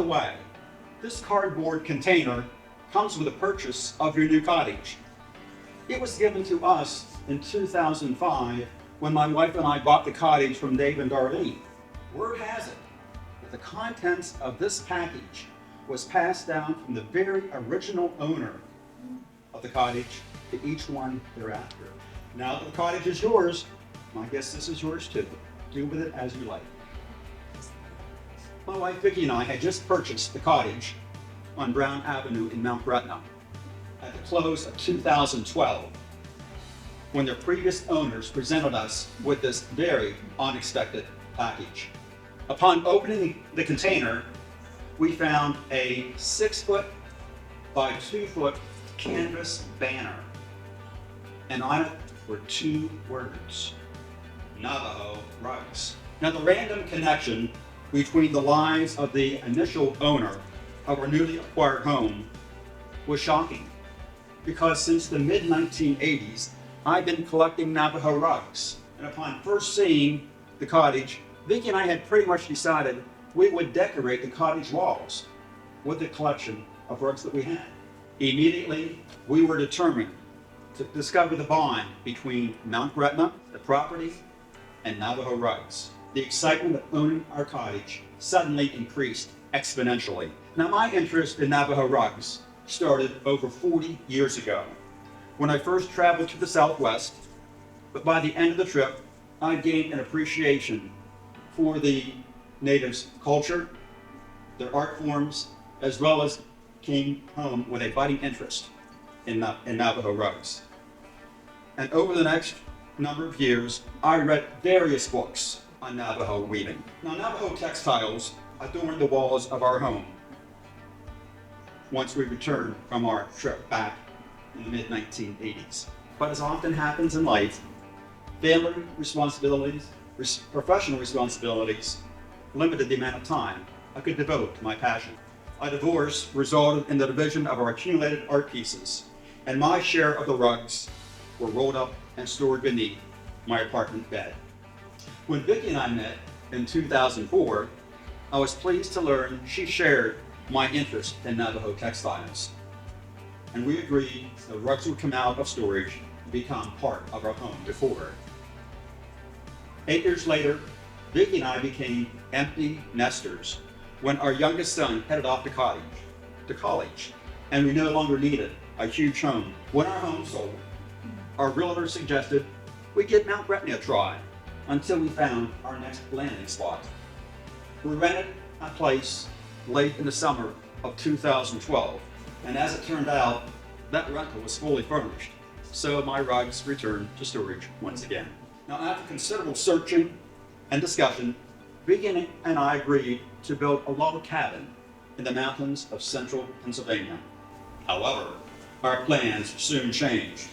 the way, this cardboard container comes with the purchase of your new cottage. It was given to us in 2005 when my wife and I bought the cottage from Dave and Darlene. Word has it that the contents of this package was passed down from the very original owner of the cottage to each one thereafter. Now that the cottage is yours, I guess this is yours too. Do with it as you like. My wife Vicki and I had just purchased the cottage on Brown Avenue in Mount Gretna at the close of 2012, when their previous owners presented us with this very unexpected package. Upon opening the container, we found a 6-foot by 2-foot canvas banner, and on it were 2 words: Navajo rugs. Now, the random connection between the lives of the initial owner of our newly acquired home was shocking, because since the mid-1980s, I've been collecting Navajo rugs. And upon first seeing the cottage, Vicki and I had pretty much decided we would decorate the cottage walls with the collection of rugs that we had. Immediately, we were determined to discover the bond between Mount Gretna, the property, and Navajo rugs. The excitement of owning our cottage suddenly increased exponentially. Now, my interest in Navajo rugs started over 40 years ago when I first traveled to the Southwest, but by the end of the trip, I gained an appreciation for the natives' culture, their art forms, as well as came home with a budding interest in Navajo rugs. And over the next number of years, I read various books on Navajo weaving. Now, Navajo textiles adorned the walls of our home once we returned from our trip back in the mid-1980s. But as often happens in life, family responsibilities, professional responsibilities limited the amount of time I could devote to my passion. A divorce resulted in the division of our accumulated art pieces, and my share of the rugs were rolled up and stored beneath my apartment bed. When Vicki and I met in 2004, I was pleased to learn she shared my interest in Navajo textiles, and we agreed the rugs would come out of storage and become part of our home decor. 8 years later, Vicki and I became empty nesters when our youngest son headed off to college, and we no longer needed a huge home. When our home sold, our realtor suggested we give Mount Gretna a try until we found our next landing spot. We rented a place late in the summer of 2012, and as it turned out, that rental was fully furnished, so my rugs returned to storage once again. Now, after considerable searching and discussion, Vicki and I agreed to build a log cabin in the mountains of central Pennsylvania. However, our plans soon changed.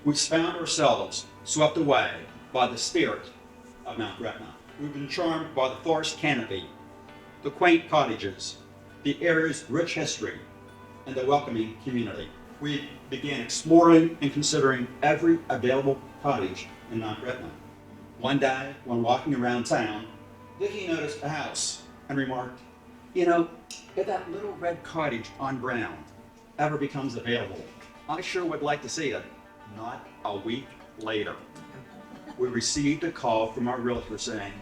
We found ourselves swept away by the spirit of Mount Gretna. We've been charmed by the forest canopy, the quaint cottages, the area's rich history, and the welcoming community. We began exploring and considering every available cottage in Mount Gretna. One day, when walking around town, Vicki noticed a house and remarked, "You know, if that little red cottage on Brown ever becomes available, I sure would like to see it." Not a week later, we received a call from our realtor saying,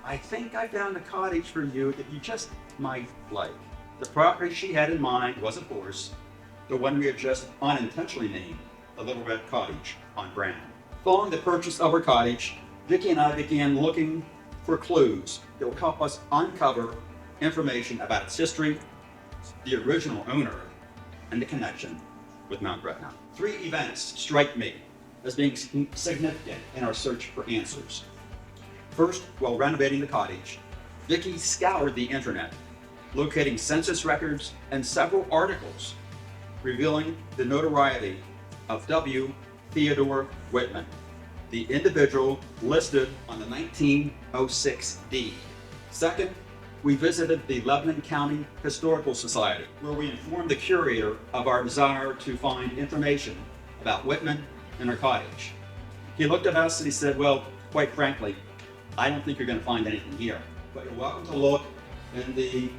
"I think I found a cottage for you that you just might like." The property she had in mind was, of course, the one we had just unintentionally named the Little Red Cottage on Brown. Following the purchase of our cottage, Vicki and I began looking for clues that would help us uncover information about its history, the original owner, and the connection with Mount Gretna. 3 events strike me as being significant in our search for answers. First, while renovating the cottage, Vicki scoured the internet, locating census records and several articles revealing the notoriety of W. Theodore Whitman, the individual listed on the 1906 deed. Second, we visited the Lebanon County Historical Society, where we informed the curator of our desire to find information about Whitman and her cottage. He looked at us and he said, "Well, quite frankly, I don't think you're going to find anything here, but you're welcome to look in the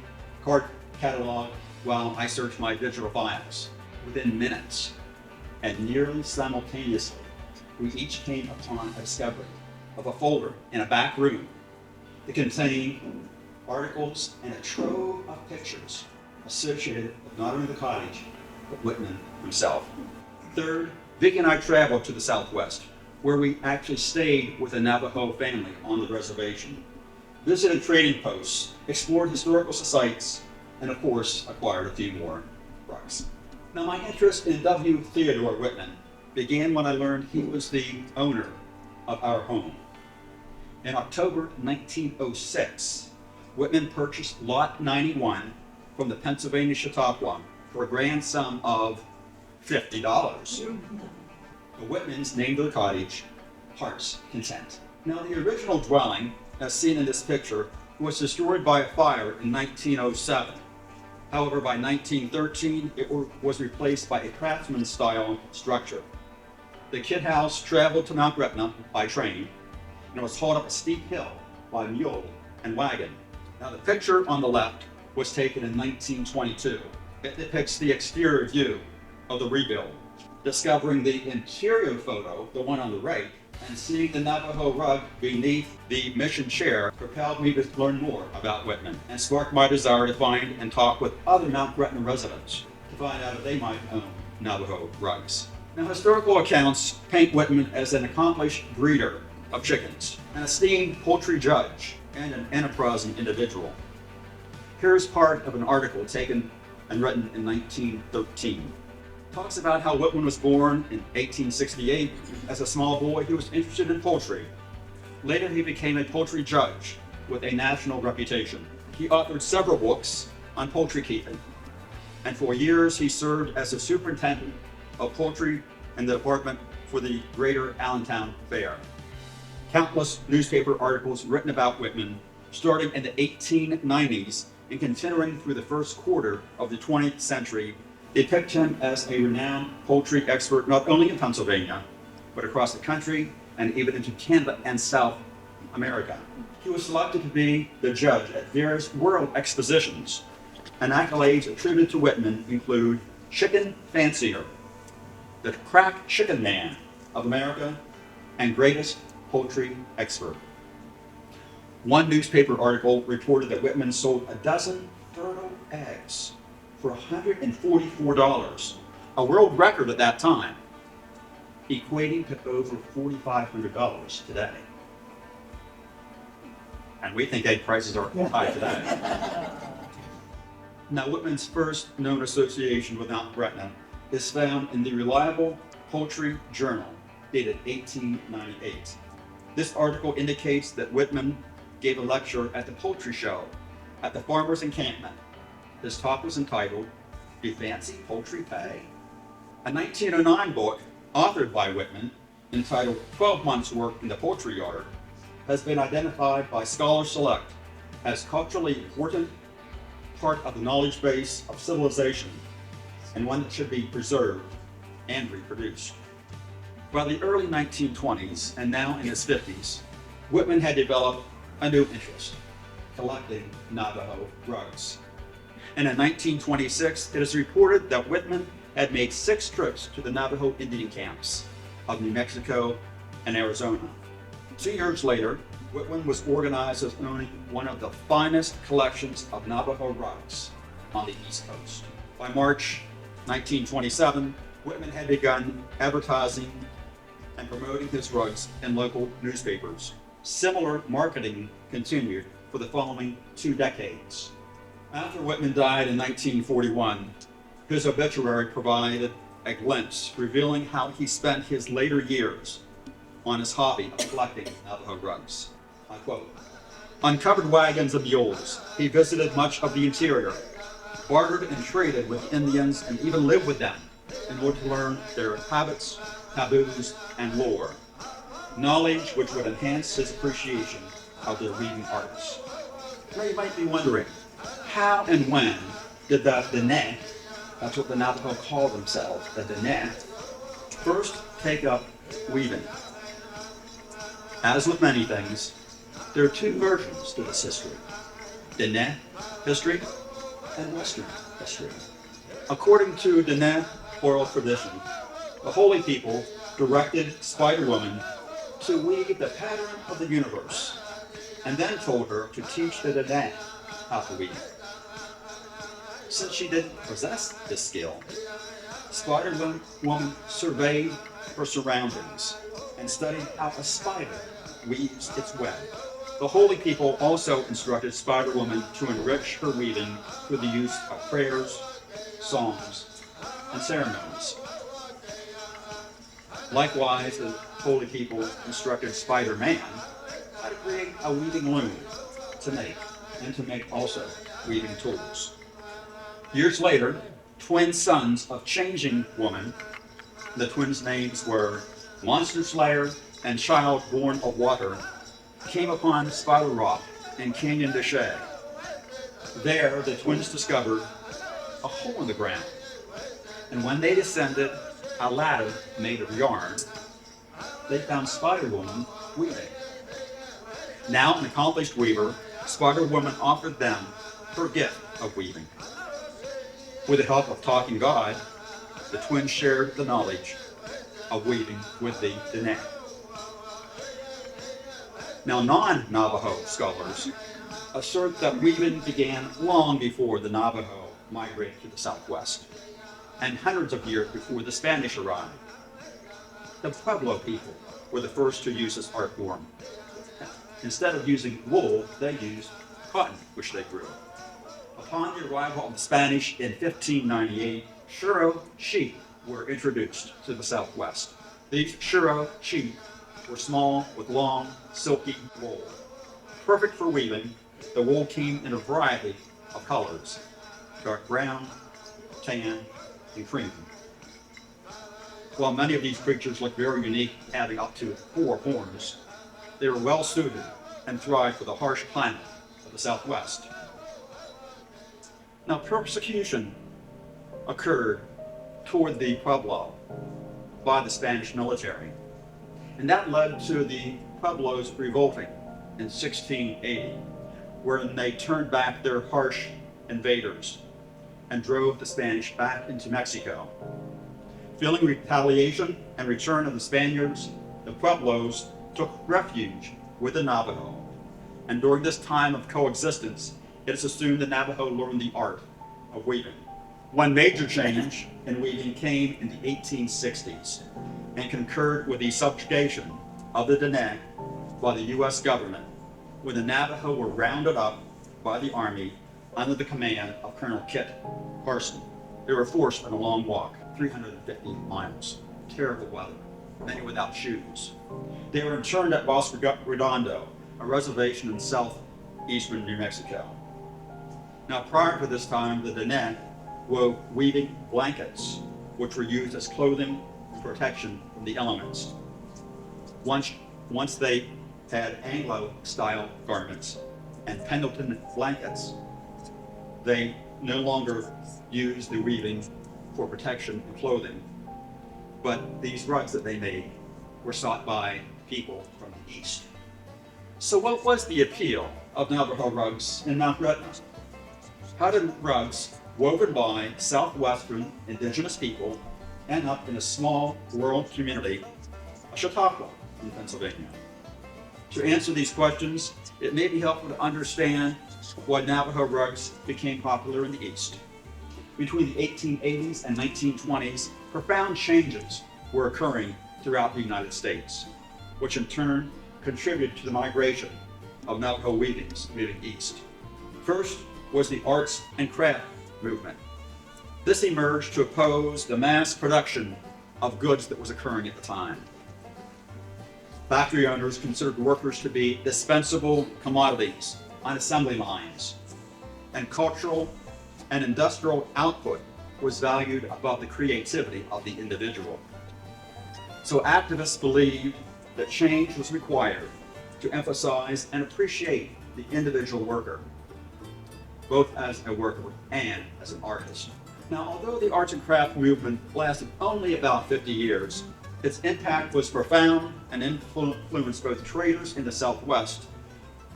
card catalog while I searched my digital files. Within minutes and nearly simultaneously, we each came upon a discovery of a folder in a back room that contained articles and a trove of pictures associated with not only the cottage, but Whitman himself. Third, Vicki and I traveled to the Southwest, where we actually stayed with a Navajo family on the reservation, visited trading posts, explored historical sites, and of course, acquired a few more rugs. Now, my interest in W. Theodore Whitman began when I learned he was the owner of our home. In October 1906, Whitman purchased Lot 91 from the Pennsylvania Chautauqua for a grand sum of $50. The Whitmans named their cottage Heart's Content. Now, the original dwelling, as seen in this picture, was destroyed by a fire in 1907. However, by 1913, it was replaced by a craftsman-style structure. The kid house traveled to Mount Gretna by train, and it was hauled up a steep hill by mule and wagon. Now, the picture on the left was taken in 1922. It depicts the exterior view of the rebuild. Discovering the interior photo, the one on the right, and seeing the Navajo rug beneath the mission chair propelled me to learn more about Whitman and sparked my desire to find and talk with other Mount Gretna residents to find out if they might own Navajo rugs. Now, historical accounts paint Whitman as an accomplished breeder of chickens, an esteemed poultry judge, and an enterprising individual. Here's part of an article taken and written in 1913. Talks about how Whitman was born in 1868. As a small boy, he was interested in poultry. Later, he became a poultry judge with a national reputation. He authored several books on poultry keeping, and for years he served as the superintendent of poultry in the department for the Greater Allentown Fair. Countless newspaper articles written about Whitman, starting in the 1890s and continuing through the first quarter of the 20th century, depict him as a renowned poultry expert not only in Pennsylvania, but across the country and even into Canada and South America. He was selected to be the judge at various world expositions, and accolades attributed to Whitman include Chicken Fancier, the Crack Chicken Man of America, and Greatest Poultry Expert. One newspaper article reported that Whitman sold a dozen fertile eggs for $144, a world record at that time, equating to over $4,500 today. And we think egg prices are high today. Now, Whitman's first known association with Mount Gretna is found in the Reliable Poultry Journal, dated 1898. This article indicates that Whitman gave a lecture at the poultry show at the Farmers' Encampment. His talk was entitled, "Do Fancy Poultry Pay?" A 1909 book authored by Whitman, entitled 12 Months' Work in the Poultry Yard, has been identified by Scholar Select as culturally important, part of the knowledge base of civilization, and one that should be preserved and reproduced. By the early 1920s, and now in his 50s, Whitman had developed a new interest, collecting Navajo rugs. And in 1926, it is reported that Whitman had made 6 trips to the Navajo Indian camps of New Mexico and Arizona. 2 years later, Whitman was organized as owning one of the finest collections of Navajo rugs on the East Coast. By March 1927, Whitman had begun advertising and promoting his rugs in local newspapers. Similar marketing continued for the following 2 decades. After Whitman died in 1941, his obituary provided a glimpse revealing how he spent his later years on his hobby of collecting Navajo rugs. I quote, "On covered wagons and mules, he visited much of the interior, bartered and traded with Indians, and even lived with them in order to learn their habits, taboos, and lore, knowledge which would enhance his appreciation of their weaving arts." Now you might be wondering, how and when did the Dene, that's what the Navajo call themselves, the Dene, first take up weaving? As with many things, there are 2 versions to this history: Dene history and Western history. According to Diné oral tradition, the holy people directed Spider-Woman to weave the pattern of the universe, and then told her to teach the Diné how to weave. Since she didn't possess this skill, Spider-Woman surveyed her surroundings and studied how a spider weaves its web. The holy people also instructed Spider-Woman to enrich her weaving through the use of prayers, songs, and ceremonies. Likewise, the holy people instructed Spider-Man how to create a weaving loom to make also weaving tools. Years later, twin sons of Changing Woman, the twins' names were Monster Slayer and Child Born of Water, came upon Spider Rock in Canyon de Chelly. There, the twins discovered a hole in the ground, and when they descended a ladder made of yarn, they found Spider-Woman weaving. Now an accomplished weaver, Spider-Woman offered them her gift of weaving. With the help of Talking God, the twins shared the knowledge of weaving with the Diné. Now, non-Navajo scholars assert that weaving began long before the Navajo migrated to the Southwest, and hundreds of years before the Spanish arrived. The Pueblo people were the first to use this art form. Instead of using wool, they used cotton, which they grew. Upon the arrival of the Spanish in 1598, Shiro sheep were introduced to the Southwest. These Shiro sheep were small with long, silky wool. Perfect for weaving, the wool came in a variety of colors: dark brown, tan, and cream. While many of these creatures look very unique, having up to 4 horns, they were well suited and thrived for the harsh climate of the Southwest. Now, persecution occurred toward the Pueblo by the Spanish military, and that led to the Pueblos revolting in 1680, wherein they turned back their harsh invaders and drove the Spanish back into Mexico. Feeling retaliation and return of the Spaniards, the Pueblos took refuge with the Navajo, and during this time of coexistence, it is assumed the Navajo learned the art of weaving. One major change in weaving came in the 1860s and concurred with the subjugation of the Diné by the U.S. government, when the Navajo were rounded up by the Army under the command of Colonel Kit Carson. They were forced on a long walk, 350 miles, terrible weather, many without shoes. They were interned at Bosque Redondo, a reservation in southeastern New Mexico. Now, prior to this time, the Diné were weaving blankets, which were used as clothing and protection from the elements. Once they had Anglo-style garments and Pendleton blankets, they no longer used the weaving for protection and clothing, but these rugs that they made were sought by people from the East. So what was the appeal of Navajo rugs in Mount Gretna? How did rugs woven by Southwestern indigenous people end up in a small rural community of Chautauqua in Pennsylvania? To answer these questions, it may be helpful to understand why Navajo rugs became popular in the East. Between the 1880s and 1920s, profound changes were occurring throughout the United States, which in turn contributed to the migration of Navajo weavings moving east. First was the arts and craft movement. This emerged to oppose the mass production of goods that was occurring at the time. Factory owners considered workers to be dispensable commodities on assembly lines, and cultural and industrial output was valued above the creativity of the individual. So activists believed that change was required to emphasize and appreciate the individual worker, both as a worker and as an artist. Now, although the arts and craft movement lasted only about 50 years, its impact was profound and influenced both traders in the Southwest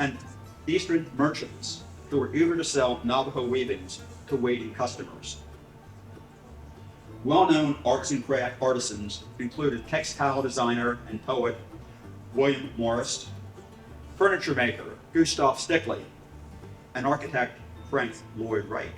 and Eastern merchants who were eager to sell Navajo weavings to to waiting customers. Well-known arts and craft artisans included textile designer and poet William Morris, furniture maker Gustav Stickley, and architect Frank Lloyd Wright.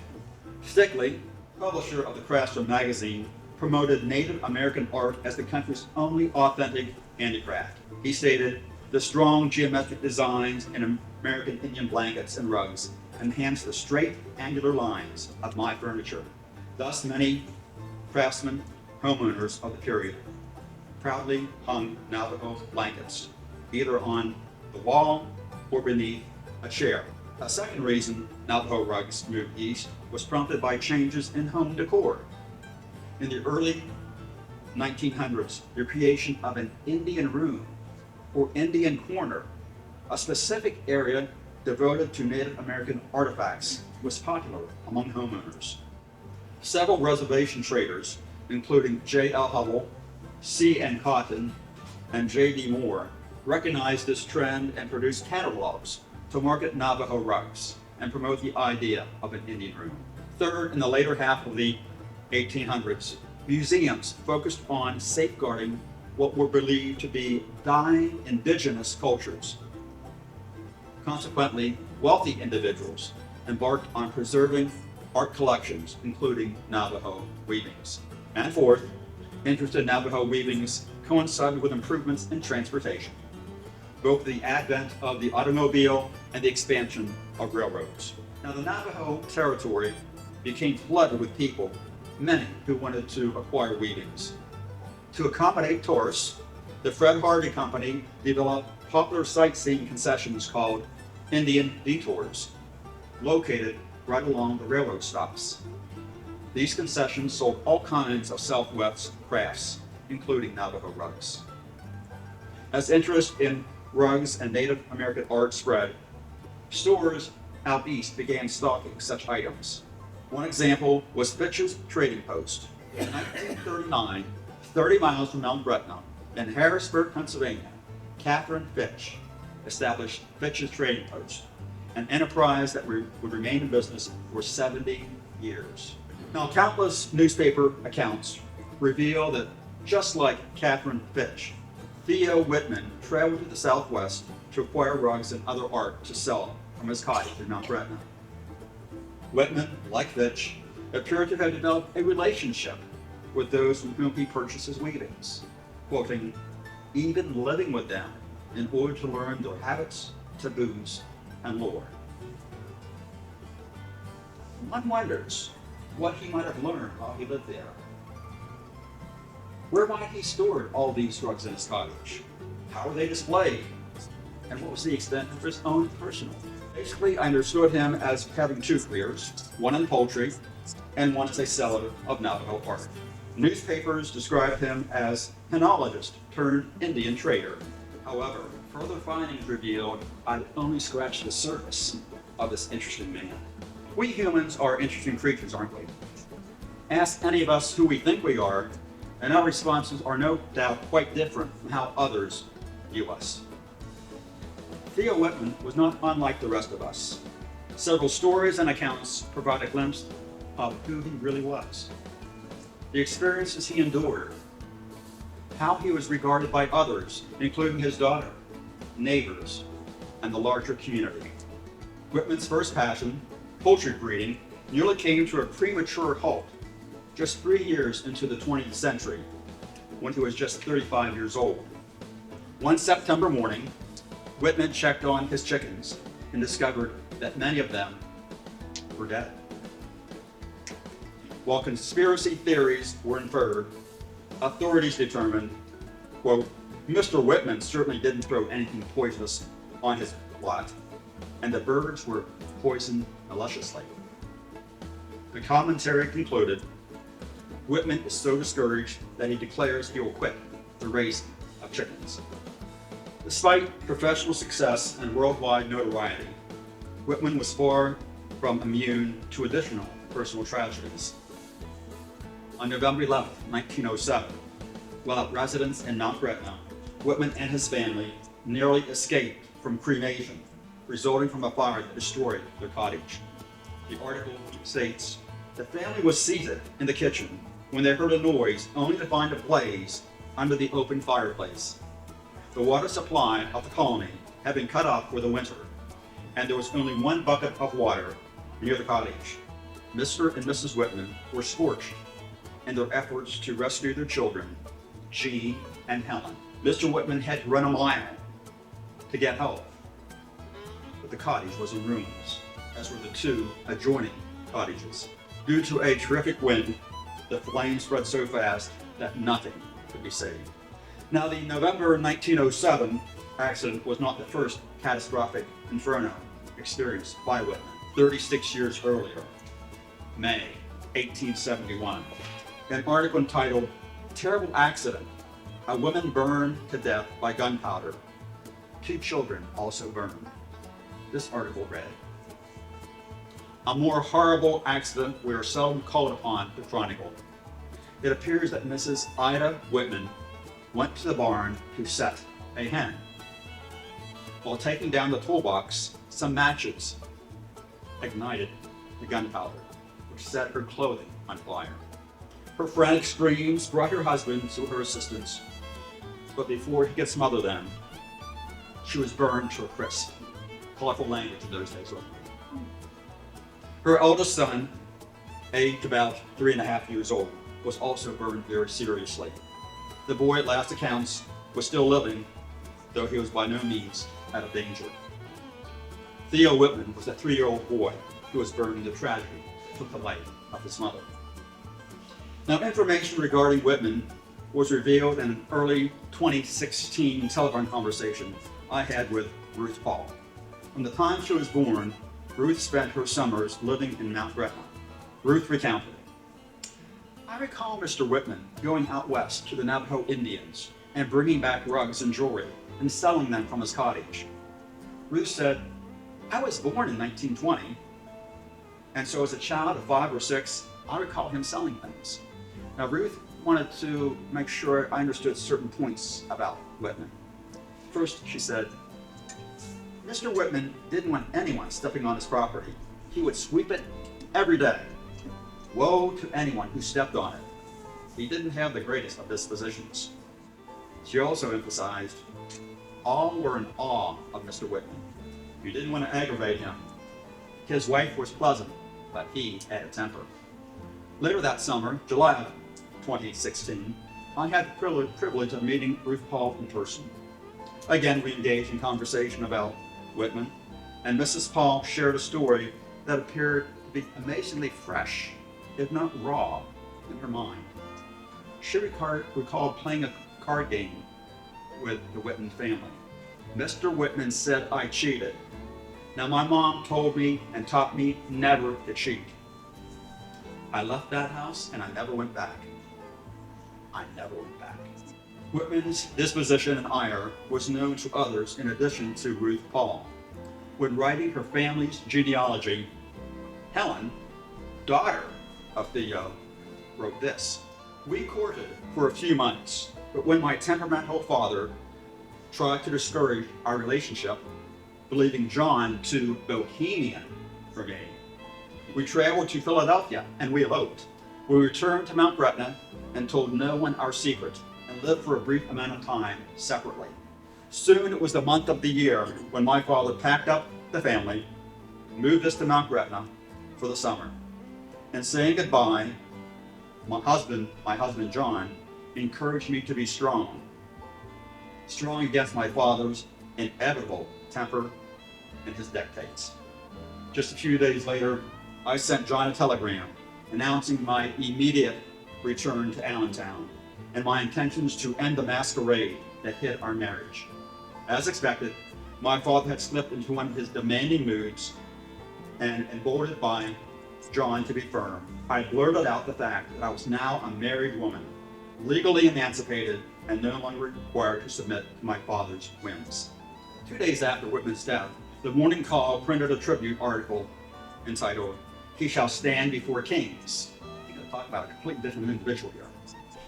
Stickley, publisher of the Craftsman magazine, promoted Native American art as the country's only authentic handicraft. He stated, "The strong geometric designs in American Indian blankets and rugs enhance the straight, angular lines of my furniture." Thus, many craftsmen, homeowners of the period, proudly hung Navajo blankets, either on the wall or beneath a chair. A second reason Navajo rugs moved east was prompted by changes in home decor. In the early 1900s, the creation of an Indian room or Indian corner, a specific area devoted to Native American artifacts, was popular among homeowners. Several reservation traders, including J.L. Hubble, C.N. Cotton, and J.D. Moore, recognized this trend and produced catalogs to market Navajo rugs and promote the idea of an Indian room. Third, in the later half of the 1800s, museums focused on safeguarding what were believed to be dying indigenous cultures. Consequently, wealthy individuals embarked on preserving art collections, including Navajo weavings. And fourth, interest in Navajo weavings coincided with improvements in transportation, both the advent of the automobile and the expansion of railroads. Now, the Navajo territory became flooded with people, many who wanted to acquire weavings. To accommodate tourists, the Fred Harvey Company developed popular sightseeing concessions called Indian detours, located right along the railroad stops. These concessions sold all kinds of Southwest crafts, including Navajo rugs. As interest in rugs and Native American art spread, stores out east began stocking such items. One example was Fitch's Trading Post. In 1939, 30 miles from Mount Gretna, in Harrisburg, Pennsylvania, Catherine Fitch established Fitch's Trading Post, an enterprise that would remain in business for 70 years. Now, countless newspaper accounts reveal that just like Catherine Fitch, Theo Whitman traveled to the Southwest to acquire rugs and other art to sell from his cottage in Mount Gretna. Whitman, like Fitch, appeared to have developed a relationship with those from whom he purchased his weavings, quoting, "even living with them in order to learn their habits, taboos, and lore." One wonders what he might have learned while he lived there. Where might he store all these rugs in his cottage? How were they displayed? And what was the extent of his own personal? Basically, I understood him as having two careers, one in poultry and one as a seller of Navajo art. Newspapers described him as penologist turned Indian trader. However, further findings revealed I'd only scratched the surface of this interesting man. We humans are interesting creatures, aren't we? Ask any of us who we think we are, and our responses are no doubt quite different from how others view us. Theo Whitman was not unlike the rest of us. Several stories and accounts provide a glimpse of who he really was, the experiences he endured, how he was regarded by others, including his daughter, neighbors, and the larger community. Whitman's first passion, poultry breeding, nearly came to a premature halt just 3 years into the 20th century, when he was just 35 years old. One September morning, Whitman checked on his chickens and discovered that many of them were dead. While conspiracy theories were inferred, authorities determined, quote, Mr. Whitman certainly didn't throw anything poisonous on his lot, and the birds were poisoned maliciously. The commentary concluded, Whitman is so discouraged that he declares he will quit the raising of chickens. Despite professional success and worldwide notoriety, Whitman was far from immune to additional personal tragedies. On November 11, 1907, while at residence in Mount Gretna, Whitman and his family narrowly escaped from cremation, resulting from a fire that destroyed their cottage. The article states, The family was seated in the kitchen when they heard a noise, only to find a blaze under the open fireplace. The water supply of the colony had been cut off for the winter, and there was only one bucket of water near the cottage. Mr. and Mrs. Whitman were scorched in their efforts to rescue their children, Jean and Helen. Mr. Whitman had to run a mile to get help, but the cottage was in ruins, as were the two adjoining cottages. Due to a terrific wind, the flames spread so fast that nothing could be saved. Now, the November 1907 accident was not the first catastrophic inferno experienced by Whitman. 36 years earlier, May 1871, an article entitled "Terrible Accident, a Woman Burned to Death by Gunpowder. 2 children also burned." This article read, "A more horrible accident we are seldom called upon to chronicle. It appears that Mrs. Ida Whitman went to the barn to set a hen. While taking down the toolbox, some matches ignited the gunpowder, which set her clothing on fire. Her frantic screams brought her husband to her assistance, but before he could smother them, she was burned to a crisp." Colorful language in those days. Her eldest son, aged about 3.5 years old, was also burned very seriously. The boy, at last accounts, was still living, though he was by no means out of danger. Theo Whitman was a 3-year-old boy who was burned in the tragedy that took the life of his mother. Now, information regarding Whitman was revealed in an early 2016 telephone conversation I had with Ruth Paul. From the time she was born, Ruth spent her summers living in Mount Gretna. Ruth recounted, "I recall Mr. Whitman going out west to the Navajo Indians and bringing back rugs and jewelry and selling them from his cottage." Ruth said, "I was born in 1920, and so as a child of 5 or 6, I recall him selling things." Now, Ruth wanted to make sure I understood certain points about Whitman. First, she said, "Mr. Whitman didn't want anyone stepping on his property. He would sweep it every day. Woe to anyone who stepped on it. He didn't have the greatest of dispositions." She also emphasized, all were in awe of Mr. Whitman. You didn't want to aggravate him. His wife was pleasant, but he had a temper. Later that summer, July of 2016, I had the privilege of meeting Ruth Paul in person. Again, we engaged in conversation about Whitman, and Mrs. Paul shared a story that appeared to be amazingly fresh, if not raw, in her mind. She recalled playing a card game with the Whitman family. "Mr. Whitman said I cheated. Now, my mom told me and taught me never to cheat. I left that house and I never went back. I never went back." Whitman's disposition and ire was known to others in addition to Ruth Paul. When writing her family's genealogy, Helen, daughter of Theo, wrote this, "We courted for a few months, but when my temperamental father tried to discourage our relationship, believing John too bohemian for me, we traveled to Philadelphia and we eloped. We returned to Mount Gretna and told no one our secret and lived for a brief amount of time separately. Soon it was the month of the year when my father packed up the family, moved us to Mount Gretna for the summer. And saying goodbye, my husband John, encouraged me to be strong against my father's inevitable temper and his dictates. Just a few days later, I sent John a telegram announcing my immediate return to Allentown and my intentions to end the masquerade that hid our marriage. As expected, my father had slipped into one of his demanding moods, and emboldened by John to be firm, I blurted out the fact that I was now a married woman, legally emancipated and no longer required to submit to my father's whims. 2 days after Whitman's death, the Morning Call printed a tribute article entitled, "He Shall Stand Before Kings." You're going to talk about a completely different individual here.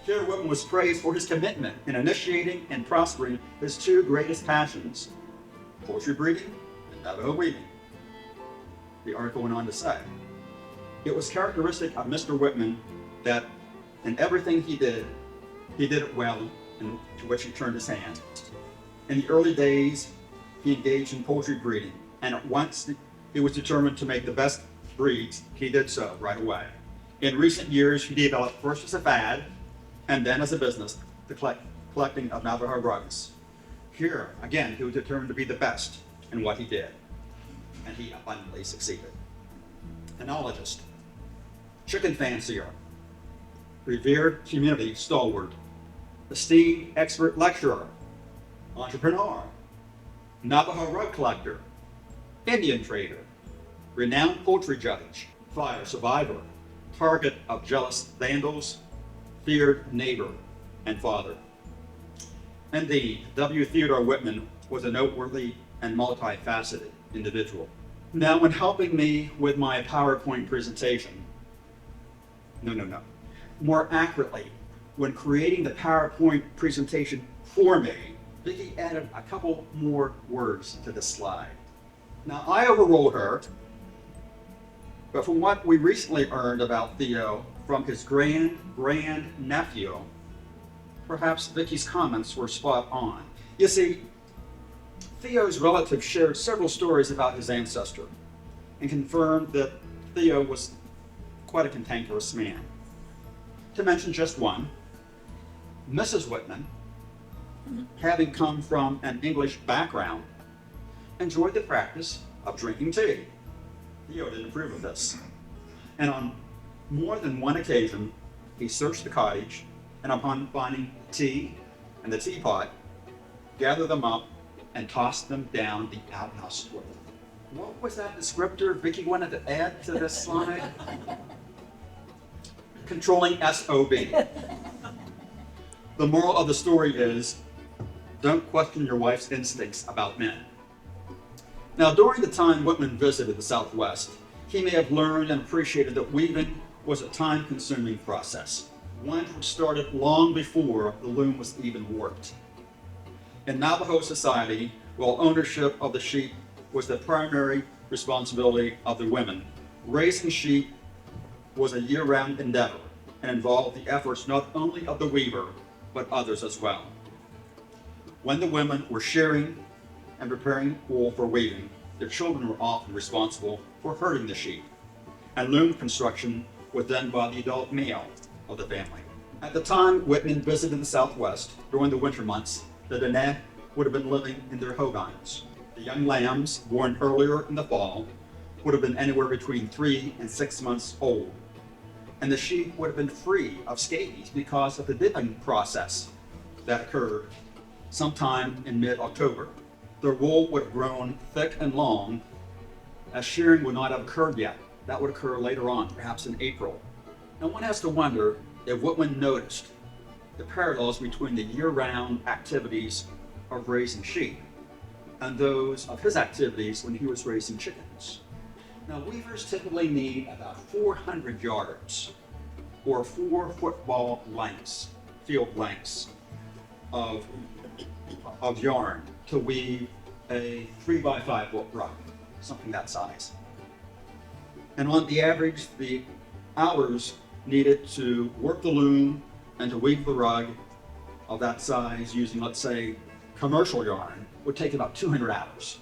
Here, Whitman was praised for his commitment in initiating and prospering his 2 greatest passions, poultry breeding and Navajo weaving. The article went on to say, It was characteristic of Mr. Whitman that in everything he did it well, and to which he turned his hand. In the early days, he engaged in poultry breeding, and at once he was determined to make the best breeds. He did so right away. In recent years, he developed first as a fad, and then as a business, the collecting of Navajo rugs. Here, again, he was determined to be the best in what he did, and he abundantly succeeded. Enologist, chicken fancier, revered community stalwart, esteemed expert lecturer, entrepreneur, Navajo rug collector, Indian trader, renowned poultry judge, fire survivor, target of jealous vandals, feared neighbor, and father. Indeed, W. Theodore Whitman was a noteworthy and multifaceted individual. Now, when helping me with my PowerPoint presentation, more accurately, when creating the PowerPoint presentation for me, Vicki added a couple more words to the slide. Now, I overruled her, but from what we recently learned about Theo from his grand-nephew, perhaps Vicki's comments were spot on. You see, Theo's relatives shared several stories about his ancestor and confirmed that Theo was quite a cantankerous man. To mention just one, Mrs. Whitman, having come from an English background, enjoyed the practice of drinking tea. Theo didn't approve of this. And on more than one occasion, he searched the cottage, and upon finding tea and the teapot, gathered them up and tossed them down the outhouse toilet. What was that descriptor Vicki wanted to add to this slide? Controlling SOB. The moral of the story is, don't question your wife's instincts about men. Now, during the time Whitman visited the Southwest, he may have learned and appreciated that weaving was a time-consuming process, one which started long before the loom was even warped. In Navajo society, while ownership of the sheep was the primary responsibility of the women, raising sheep was a year-round endeavor and involved the efforts not only of the weaver, but others as well. When the women were shearing and preparing wool for weaving, their children were often responsible for herding the sheep, and loom construction was done by the adult male of the family. At the time Whitman visited the Southwest during the winter months, the Dene would have been living in their hogans. The young lambs, born earlier in the fall, would have been anywhere between 3 and 6 months old, and the sheep would have been free of scabies because of the dipping process that occurred sometime in mid-October. Their wool would have grown thick and long, as shearing would not have occurred yet. That would occur later on, perhaps in April. Now, one has to wonder if Whitman noticed the parallels between the year-round activities of raising sheep and those of his activities when he was raising chickens. Now, weavers typically need about 400 yards, or 4 football lengths, field lengths, of yarn to weave a 3x5 foot rug, something that size. And on the average, the hours needed to work the loom and to weave the rug of that size using, let's say, commercial yarn would take about 200 hours.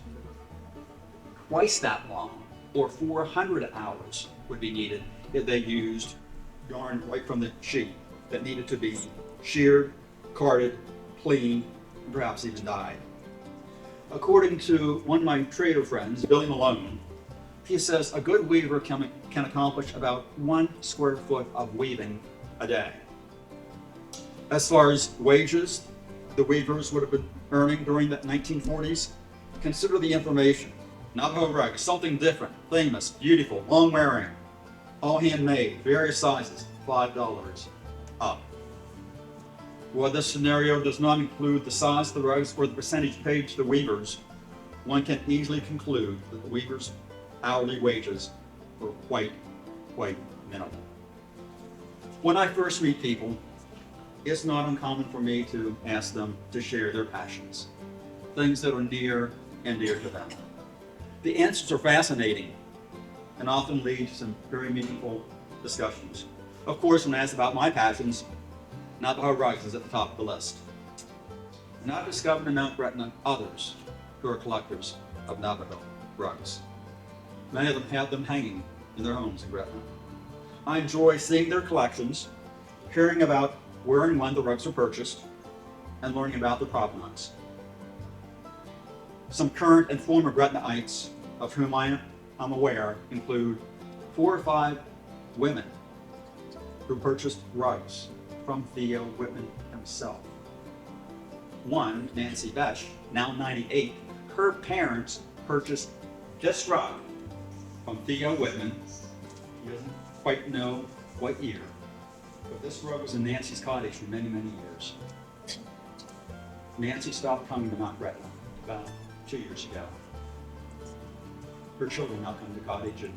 Twice that long, or 400 hours, would be needed if they used yarn right from the sheep that needed to be sheared, carded, cleaned, and perhaps even dyed. According to one of my trader friends, Billy Malone, he says a good weaver can accomplish about 1 square foot of weaving a day. As far as wages the weavers would have been earning during the 1940s, consider the information. Navajo rug, something different, famous, beautiful, long wearing, all handmade, various sizes, $5 up. While this scenario does not include the size of the rugs or the percentage paid to the weavers, one can easily conclude that the weavers' hourly wages were quite minimal. When I first meet people, it's not uncommon for me to ask them to share their passions, things that are near and dear to them. The answers are fascinating, and often lead to some very meaningful discussions. Of course, when asked about my passions, Navajo rugs is at the top of the list. And I've discovered in Mount Gretna others who are collectors of Navajo rugs. Many of them have them hanging in their homes in Gretna. I enjoy seeing their collections, hearing about where and when the rugs were purchased, and learning about their provenance. Some current and former Gretnaites of whom I am aware include 4 or 5 women who purchased rugs from Theo Whitman himself. One, Nancy Besh, now 98, her parents purchased this rug from Theo Whitman. He doesn't quite know what year, but this rug was in Nancy's cottage for many, many years. Nancy stopped coming to Mount Gretna about 2 years ago. Her children now come to the cottage, and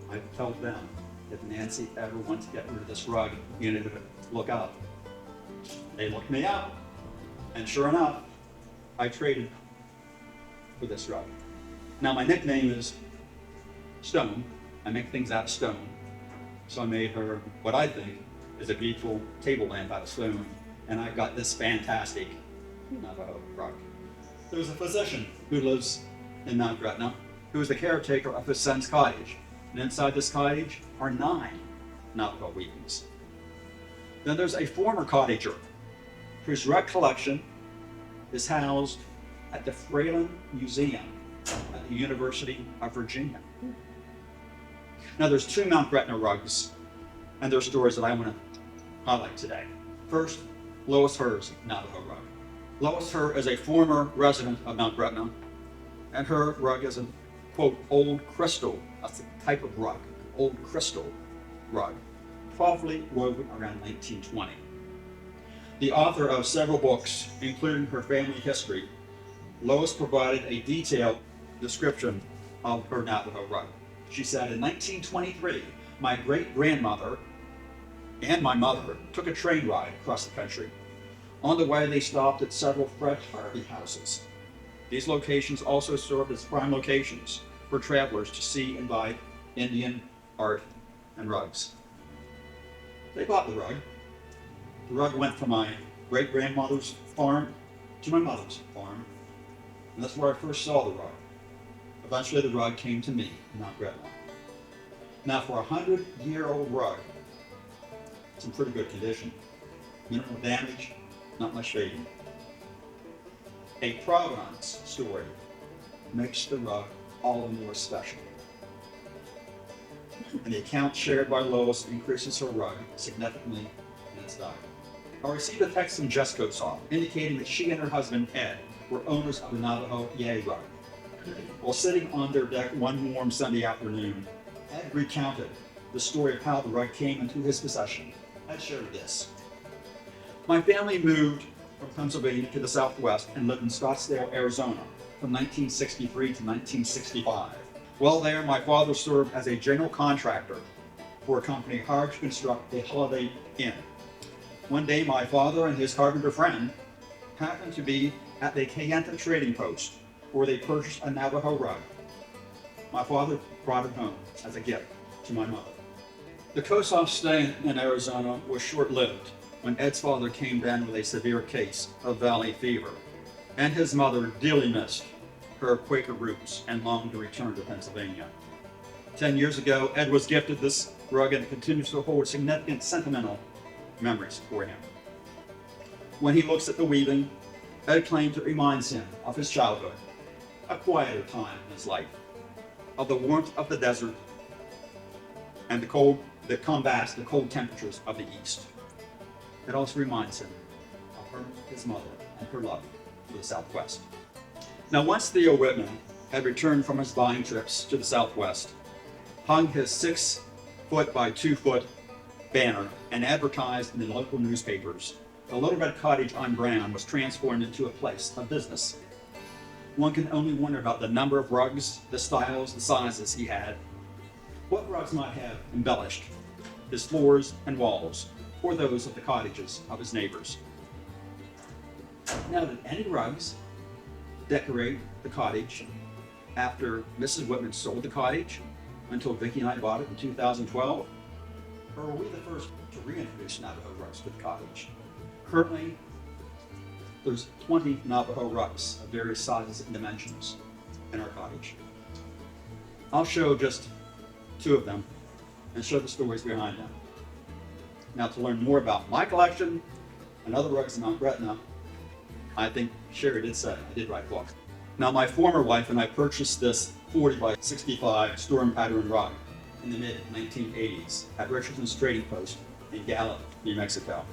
I told them if Nancy ever wants to get rid of this rug, you need to look up. They looked me up, and sure enough, I traded for this rug. Now my nickname is Stone. I make things out of stone. So I made her what I think is a beautiful table lamp out of stone, and I've got this fantastic Navajo rug. There's a physician who lives in Mount Gretna who is the caretaker of his son's cottage. And inside this cottage are 9 Navajo weavings. Then there's a former cottager whose rug collection is housed at the Fralin Museum at the University of Virginia. Now there's 2 Mount Gretna rugs and their stories that I want to highlight today. First, Lois Herr's Navajo rug. Lois Herr is a former resident of Mount Gretna, and her rug is a, quote, old crystal. That's the type of rug, old crystal rug, probably woven around 1920. The author of several books, including her family history, Lois provided a detailed description of her Navajo rug. She said, in 1923, my great-grandmother and my mother took a train ride across the country. On the way, they stopped at several fresh harvey houses. These locations also served as prime locations for travelers to see and buy Indian art and rugs. They bought the rug. The rug went from my great-grandmother's farm to my mother's farm, and that's where I first saw the rug. Eventually, the rug came to me in Mount Gretna. Now, for a 100-year-old rug, it's in pretty good condition. Minimal damage, not much fading. A provenance story makes the rug all the more special. And the account shared by Lois increases her rug significantly in its value. I received a text from Jessica Soft indicating that she and her husband, Ed, were owners of the Navajo Yay rug. While sitting on their deck one warm Sunday afternoon, Ed recounted the story of how the rug came into his possession. Ed shared this. My family moved from Pennsylvania to the Southwest and lived in Scottsdale, Arizona from 1963 to 1965. While there, my father served as a general contractor for a company hired to construct a Holiday Inn. One day, my father and his carpenter friend happened to be at the Kayenta trading post where they purchased a Navajo rug. My father brought it home as a gift to my mother. The Kossoff stay in Arizona was short-lived when Ed's father came down with a severe case of valley fever, and his mother dearly missed her Quaker roots and longed to return to Pennsylvania. 10 years ago, Ed was gifted this rug and it continues to hold significant sentimental memories for him. When he looks at the weaving, Ed claims it reminds him of his childhood, a quieter time in his life, of the warmth of the desert and the cold that combats the cold temperatures of the East. It also reminds him of her, his mother, and her love for the Southwest. Now, once Theo Whitman had returned from his buying trips to the Southwest, hung his 6-foot by 2-foot banner and advertised in the local newspapers, the Little Red Cottage on Brown was transformed into a place of business. One can only wonder about the number of rugs, the styles, the sizes he had. What rugs might have embellished his floors and walls, or those of the cottages of his neighbors? Now, did any rugs decorate the cottage after Mrs. Whitman sold the cottage? until Vicki and I bought it in 2012? Or were we the first to reintroduce Navajo rugs to the cottage? Currently, there's 20 Navajo rugs of various sizes and dimensions in our cottage. I'll show just 2 of them and show the stories behind them. Now, to learn more about my collection and other rugs in Mount Gretna, I think Sherry did say I did write a book. Now, my former wife and I purchased this 40 by 65 storm pattern rug in the mid-1980s at Richardson's Trading Post in Gallup, New Mexico.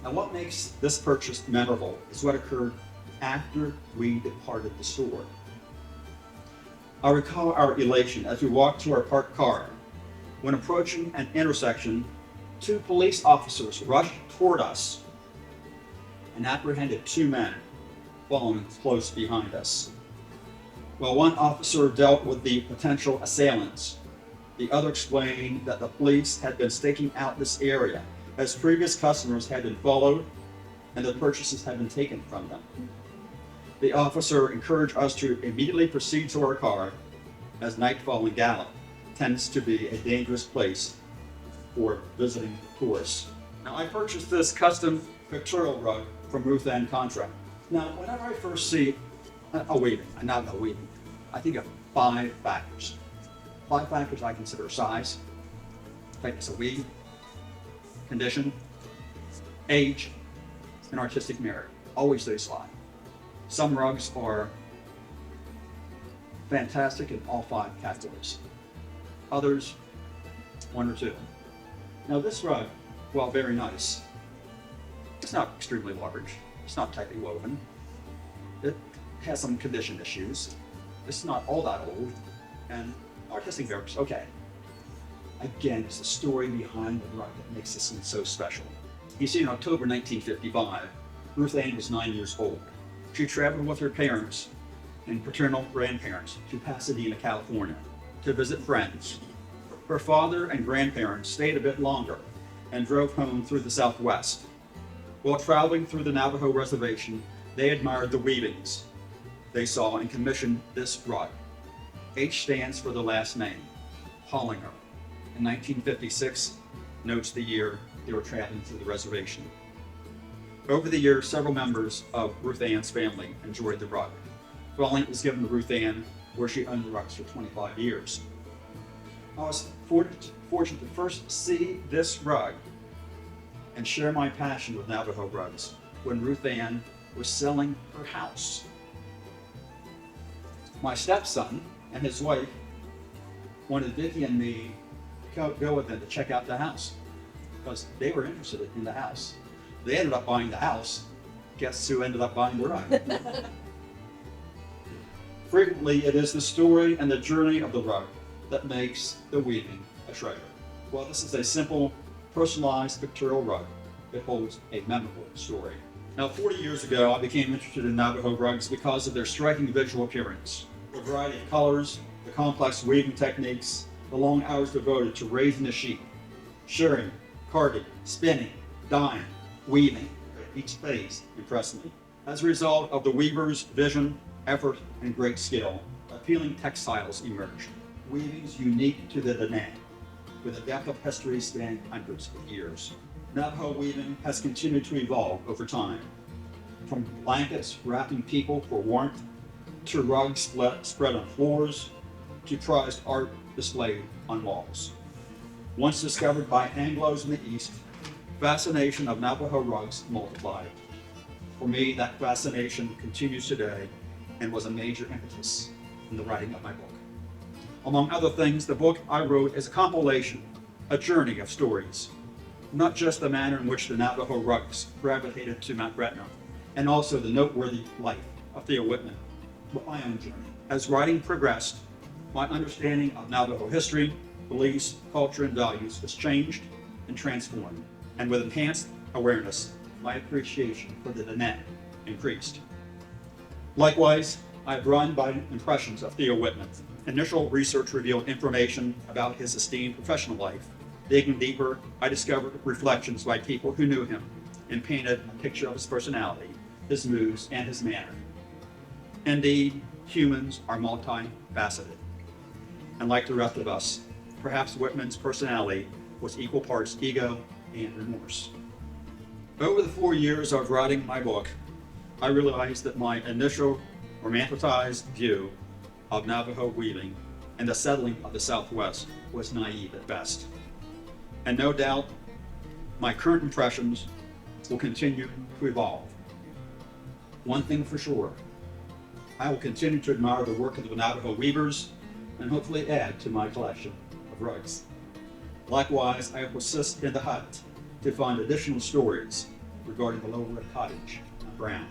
Now, what makes this purchase memorable is what occurred after we departed the store. I recall our elation as we walked to our parked car. When approaching an intersection, 2 police officers rushed toward us and apprehended 2 men following close behind us. While one officer dealt with the potential assailants, the other explained that the police had been staking out this area as previous customers had been followed and the purchases had been taken from them. The officer encouraged us to immediately proceed to our car, as nightfall in Gallup tends to be a dangerous place for visiting tourists. Now, I purchased this custom pictorial rug from Ruth Ann Contract. Now, whenever I first see a weaving, I think of 5 factors. 5 factors I consider: size, tightness of weave, condition, age, and artistic merit. Always they slide. Some rugs are fantastic in all 5 categories. Others, 1 or 2. Now, this rug, while very nice, it's not extremely large. It's not tightly woven. It has some condition issues. It's not all that old, and artistic merit's okay. Again, it's the story behind the rug that makes this one so special. You see, in October 1955, Ruth Ann was 9 years old. She traveled with her parents and paternal grandparents to Pasadena, California, to visit friends. Her father and grandparents stayed a bit longer and drove home through the Southwest. While traveling through the Navajo reservation, they admired the weavings they saw and commissioned this rug. H stands for the last name, Hollinger. In 1956 notes the year they were traveling through the reservation. Over the years, several members of Ruth Ann's family enjoyed the rug. Dwelling was given to Ruth Ann, where she owned the rugs for 25 years. I was fortunate to first see this rug and share my passion with Navajo rugs when Ruth Ann was selling her house. My stepson and his wife wanted Vicki and me to go with them to check out the house because they were interested in the house. They ended up buying the house. Guess who ended up buying the rug? Frequently, it is the story and the journey of the rug that makes the weaving a treasure. While this is a simple, personalized pictorial rug, it holds a memorable story. Now, 40 years ago, I became interested in Navajo rugs because of their striking visual appearance. The variety of colors, the complex weaving techniques, the long hours devoted to raising the sheep, shirring, carding, spinning, dyeing, weaving. Each phase impressed me. As a result of the weaver's vision, effort, and great skill, appealing textiles emerged. Weavings unique to the Danang, with a depth of history spanning hundreds of years. Navajo weaving has continued to evolve over time, from blankets wrapping people for warmth, to rugs spread on floors, to prized art displayed on walls. Once discovered by Anglos in the East, fascination of Navajo rugs multiplied. For me, that fascination continues today and was a major impetus in the writing of my book. Among other things, the book I wrote is a compilation, a journey of stories, not just the manner in which the Navajo rugs gravitated to Mount Gretna, and also the noteworthy life of Theo Whitman, but my own journey. As writing progressed, my understanding of Navajo history, beliefs, culture, and values was changed and transformed, and with enhanced awareness, my appreciation for the Danang increased. Likewise, I have drawn by impressions of Theo Whitman. Initial research revealed information about his esteemed professional life. Digging deeper, I discovered reflections by people who knew him and painted a picture of his personality, his moods, and his manner. Indeed, humans are multifaceted. and like the rest of us, perhaps Whitman's personality was equal parts ego and remorse. Over the 4 years of writing my book, I realized that my initial romanticized view of Navajo weaving and the settling of the Southwest was naive at best. And no doubt, my current impressions will continue to evolve. One thing for sure, I will continue to admire the work of the Navajo weavers and hopefully add to my collection of rugs. Likewise, I will persist in the hunt to find additional stories regarding the Lower Red Cottage on Brown.